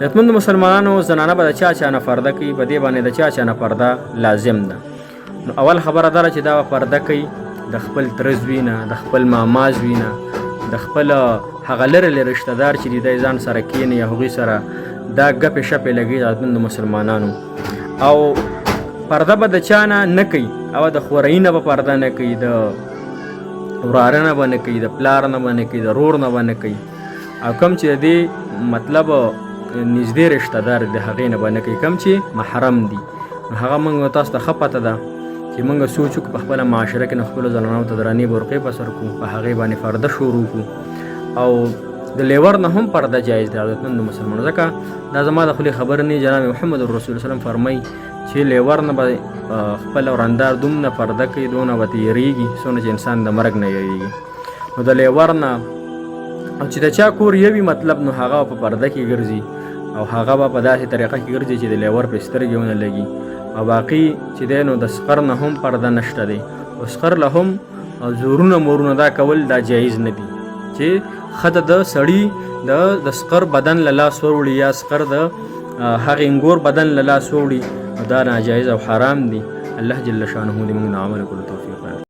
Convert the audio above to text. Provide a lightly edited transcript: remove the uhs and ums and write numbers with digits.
عزتمند مسلمانانو زنانه به د چا نه پرده کوي، په دې باندې د چا نه پرده لازم ده. نو اول خبره دا چې دا پرده کوي د خپل تره زوی نه، د خپل ماما زوی نه، د خپل هغه لرې رشته دار چې دی ځان سره کښېني یا هغوی سره دا ګپې شپې لګوي عزتمندو مسلمانانو. او پرده به د چا نه کوي، او د خورۍ نه به پرده نه کوي، د وراره نه به نه کوي، د پلار نه به نه کوي، د رور نه به نه کوي، او کوم چې د دې مطلب نږدې رشته دار د هغې نه به نه کوي، کوم چې محرم دي. نو هغه موږ تاسو ته ښه پته ده چې موږ سوچ وکړو په خپله معاشره کې نو خپلو زنانو ته درنې برقې په سر کړو، په هغې باندې پرده شروع کړو. او د لیور نه هم پرده جایز دی عزتمندو مسلمانانو، ځکه دا زما د خولې خبر نه جناب محمد رسول وسلم فرمایي چې لیور نه به خپل ورندار دومره پرده کوي، دونه به تېرېږي څونه چې انسان د مرګ نه یېرېږي. نو د لیور نه او چې د چا کور یوي مطلب نو هغه په پرده کې ګرځي، او هغه به په داسې طریقه کې ګرځي چې د لیور په سترګې ونه لګي. او باقي چې دی نو د سقر نه هم پرده نشته دی، او سقر له هم زورونه مورونه دا کول دا جایز نه دي چې ښځه د سړي د سقر بدن له لاس وروړي یا سقر د هغې انګور بدن له لاس وروړي، دا ناجایز او حرام دي. الله جل شانه دې موږ نه عمل کولو توفیق